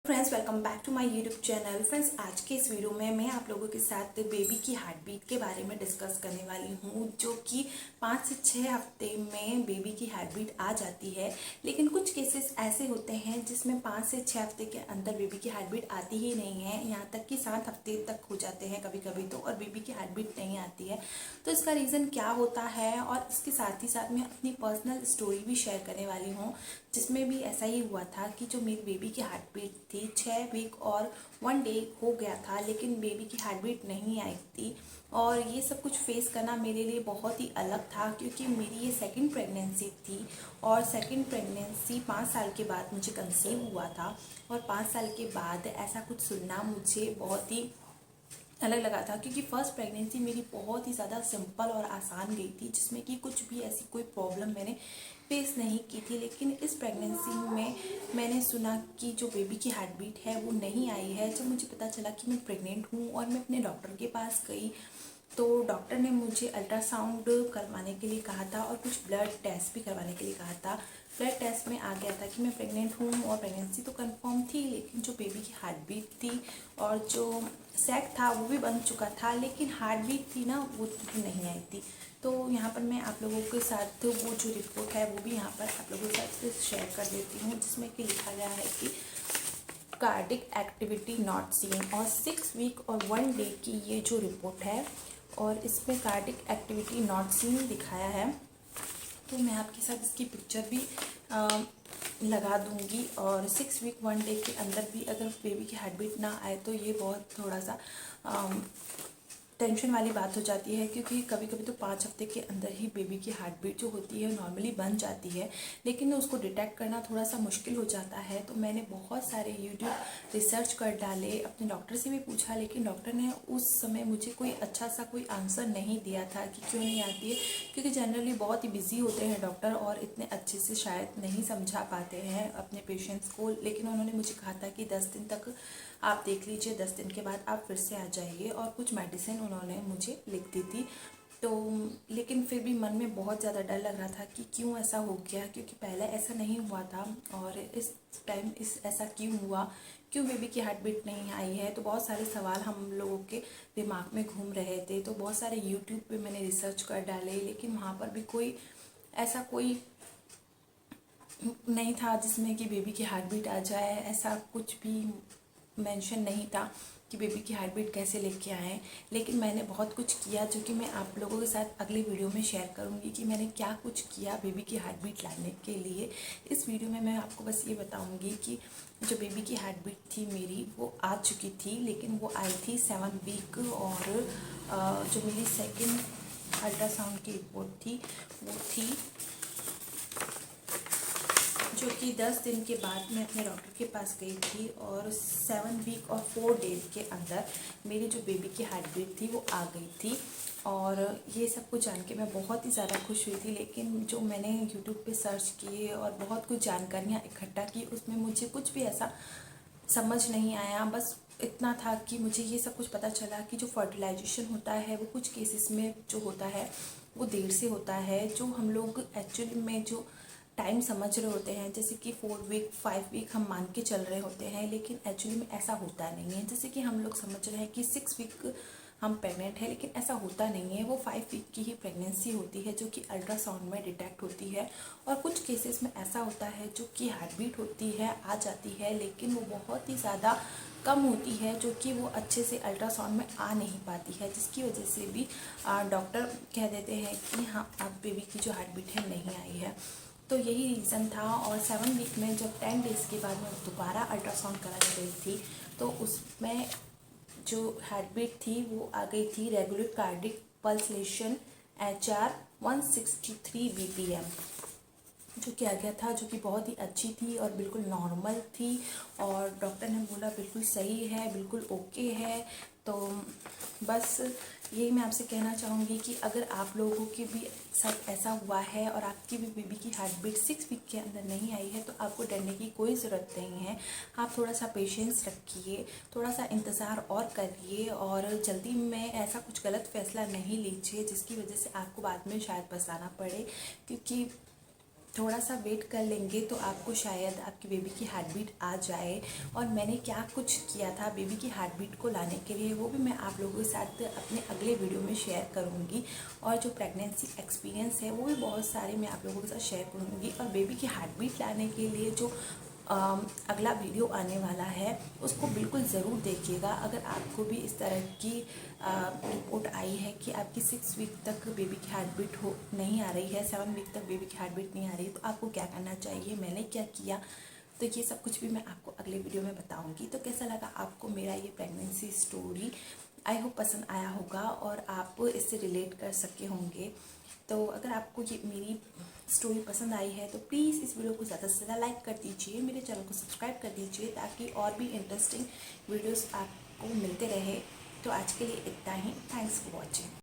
Friends, welcome back to my YouTube channel. Friends, आज के इस वीडियो में मैं आप लोगों के साथ बेबी की हार्ट बीट के बारे में डिस्कस करने वाली हूँ, जो कि 5 से 6 हफ्ते में बेबी की हार्ट बीट आ जाती है। लेकिन कुछ केसेस ऐसे होते हैं जिसमें 5 से 6 हफ्ते के अंदर बेबी की हार्ट बीट आती ही नहीं है, यहाँ तक कि 7 हफ्ते तक हो जाते हैं कभी कभी तो, और बेबी की हार्ट बीट नहीं आती है। तो इसका रीज़न क्या होता है, और इसके साथ ही साथ मैं अपनी पर्सनल स्टोरी भी शेयर करने वाली हूँ, जिसमें भी ऐसा ही हुआ था कि जो मेरी बेबी की हार्ट बीट थी 6 वीक और 1 डे हो गया था, लेकिन बेबी की हार्ट बीट नहीं आई थी। और ये सब कुछ फेस करना मेरे लिए बहुत ही अलग था, क्योंकि मेरी ये सेकंड प्रेगनेंसी थी, और सेकंड प्रेगनेंसी 5 साल के बाद मुझे कंसीव हुआ था। और 5 साल के बाद ऐसा कुछ सुनना मुझे बहुत ही अलग लगा था, क्योंकि फ़र्स्ट प्रेगनेंसी मेरी बहुत ही ज़्यादा सिंपल और आसान गई थी, जिसमें कि कुछ भी ऐसी कोई प्रॉब्लम मैंने फेस नहीं की थी। लेकिन इस प्रेगनेंसी में मैंने सुना कि जो बेबी की हार्ट बीट है वो नहीं आई है। जब मुझे पता चला कि मैं प्रेग्नेंट हूँ और मैं अपने डॉक्टर के पास गई, तो डॉक्टर ने मुझे अल्ट्रासाउंड करवाने के लिए कहा था और कुछ ब्लड टेस्ट भी करवाने के लिए कहा था। ब्लड टेस्ट में आ गया था कि मैं प्रेग्नेंट हूँ, और प्रेगनेंसी तो कंफर्म थी, लेकिन जो बेबी की हार्ट बीट थी और जो सैक था वो भी बन चुका था, लेकिन हार्ट बीट थी ना, वो भी नहीं आई थी। तो यहाँ पर मैं आप लोगों के साथ वो जो रिपोर्ट है वो भी यहाँ पर आप लोगों के साथ शेयर कर देती हूँ, जिसमें कि लिखा गया है कि कार्डिक एक्टिविटी नॉट सीन, और 6 वीक और 1 डे की ये जो रिपोर्ट है, और इसमें कार्डिक एक्टिविटी नॉट सीन दिखाया है। तो मैं आपके साथ इसकी पिक्चर भी लगा दूंगी। और 6 वीक 1 डे के अंदर भी अगर बेबी की हार्ट बीट ना आए तो ये बहुत थोड़ा सा टेंशन वाली बात हो जाती है, क्योंकि कभी कभी तो 5 हफ्ते के अंदर ही बेबी की हार्ट बीट जो होती है नॉर्मली बन जाती है, लेकिन उसको डिटेक्ट करना थोड़ा सा मुश्किल हो जाता है। तो मैंने बहुत सारे यूट्यूब रिसर्च कर डाले, अपने डॉक्टर से भी पूछा, लेकिन डॉक्टर ने उस समय मुझे कोई अच्छा सा कोई आंसर नहीं दिया था कि क्यों नहीं आती है, क्योंकि जनरली बहुत ही बिजी होते हैं डॉक्टर और इतने अच्छे से शायद नहीं समझा पाते हैं अपने पेशेंट्स को। लेकिन उन्होंने मुझे कहा था कि 10 दिन तक आप देख लीजिए, 10 दिन के बाद आप फिर से आ जाइए, और कुछ मेडिसिन उन्होंने मुझे लिख दी थी। तो लेकिन फिर भी मन में बहुत ज़्यादा डर लग रहा था कि क्यों ऐसा हो गया, क्योंकि पहले ऐसा नहीं हुआ था, और इस टाइम ऐसा क्यों हुआ, क्यों बेबी की हार्ट बीट नहीं आई है। तो बहुत सारे सवाल हम लोगों के दिमाग में घूम रहे थे। तो बहुत सारे यूट्यूब पे मैंने रिसर्च कर डाले, लेकिन वहाँ पर भी कोई नहीं था जिसमें कि बेबी की हार्ट बीट आ जाए। ऐसा कुछ भी मेंशन नहीं था कि बेबी की हार्ट बीट कैसे लेके आएँ। लेकिन मैंने बहुत कुछ किया, जो कि मैं आप लोगों के साथ अगली वीडियो में शेयर करूंगी कि मैंने क्या कुछ किया बेबी की हार्ट बीट लाने के लिए। इस वीडियो में मैं आपको बस ये बताऊंगी कि जो बेबी की हार्ट बीट थी मेरी वो आ चुकी थी, लेकिन वो आई थी 7 वीक, और जो मेरी सेकेंड अल्ट्रासाउंड की रिपोर्ट थी वो थी जो कि 10 दिन के बाद मैं अपने डॉक्टर के पास गई थी, और 7 वीक और 4 डेज के अंदर मेरी जो बेबी की हार्ट बीट थी वो आ गई थी। और ये सब कुछ जान के मैं बहुत ही ज़्यादा खुश हुई थी। लेकिन जो मैंने यूट्यूब पे सर्च किए और बहुत कुछ जानकारियाँ इकट्ठा की, उसमें मुझे कुछ भी ऐसा समझ नहीं आया। बस इतना था कि मुझे ये सब कुछ पता चला कि जो फर्टिलाइजेशन होता है वो कुछ केसेस में जो होता है वो देर से होता है। जो हम लोग एक्चुअली में जो टाइम समझ रहे होते हैं, जैसे कि 4 वीक 5 वीक हम मान के चल रहे होते हैं, लेकिन एक्चुअली में ऐसा होता नहीं है। जैसे कि हम लोग समझ रहे हैं कि 6 वीक हम प्रेग्नेंट है, लेकिन ऐसा होता नहीं है। वो 5 वीक की ही प्रेगनेंसी होती है, जो कि अल्ट्रासाउंड में डिटेक्ट होती है। और कुछ केसेस में ऐसा होता है जो कि हार्ट बीट होती है, आ जाती है, लेकिन वो बहुत ही ज़्यादा कम होती है, जो कि वो अच्छे से अल्ट्रासाउंड में आ नहीं पाती है, जिसकी वजह से भी डॉक्टर कह देते हैं कि हाँ, अब बेबी की जो हार्ट बीट है नहीं आई है। तो यही रीज़न था। और 7 वीक में जब 10 डेज़ के बाद मैं दोबारा अल्ट्रासाउंड कराने गई थी, तो उसमें जो हार्ट बीट थी वो आ गई थी regular cardiac pulsation HR 163 BPM, जो कि आ गया था, जो कि बहुत ही अच्छी थी और बिल्कुल नॉर्मल थी। और डॉक्टर ने बोला बिल्कुल सही है, बिल्कुल ओके है। तो बस यही मैं आपसे कहना चाहूँगी कि अगर आप लोगों के भी साथ ऐसा हुआ है और आपकी भी बेबी की हार्ट बीट 6 वीक के अंदर नहीं आई है, तो आपको डरने की कोई ज़रूरत नहीं है। आप थोड़ा सा पेशेंस रखिए, थोड़ा सा इंतज़ार और करिए, और जल्दी में ऐसा कुछ गलत फैसला नहीं लीजिए जिसकी वजह से आपको बाद में शायद पछताना पड़े। क्योंकि थोड़ा सा वेट कर लेंगे तो आपको शायद आपकी बेबी की हार्ट बीट आ जाए। और मैंने क्या कुछ किया था बेबी की हार्ट बीट को लाने के लिए वो भी मैं आप लोगों के साथ अपने अगले वीडियो में शेयर करूँगी। और जो प्रेगनेंसी एक्सपीरियंस है वो भी बहुत सारे मैं आप लोगों के साथ शेयर करूँगी। और बेबी की हार्ट बीट लाने के लिए जो अगला वीडियो आने वाला है उसको बिल्कुल ज़रूर देखिएगा। अगर आपको भी इस तरह की रिपोर्ट आई है कि आपकी 6 वीक तक बेबी की हार्ट बीट हो नहीं आ रही है, 7 वीक तक बेबी की हार्ट बीट नहीं आ रही है, तो आपको क्या करना चाहिए, मैंने क्या किया, तो ये सब कुछ भी मैं आपको अगले वीडियो में बताऊंगी। तो कैसा लगा आपको मेरा ये प्रेगनेंसी स्टोरी, आई होप पसंद आया होगा और आप इससे रिलेट कर सके होंगे। तो अगर आपको ये मेरी स्टोरी पसंद आई है तो प्लीज़ इस वीडियो को ज़्यादा से ज़्यादा लाइक कर दीजिए, मेरे चैनल को सब्सक्राइब कर दीजिए ताकि और भी इंटरेस्टिंग वीडियोस आपको मिलते रहे। तो आज के लिए इतना ही। Thanks for watching.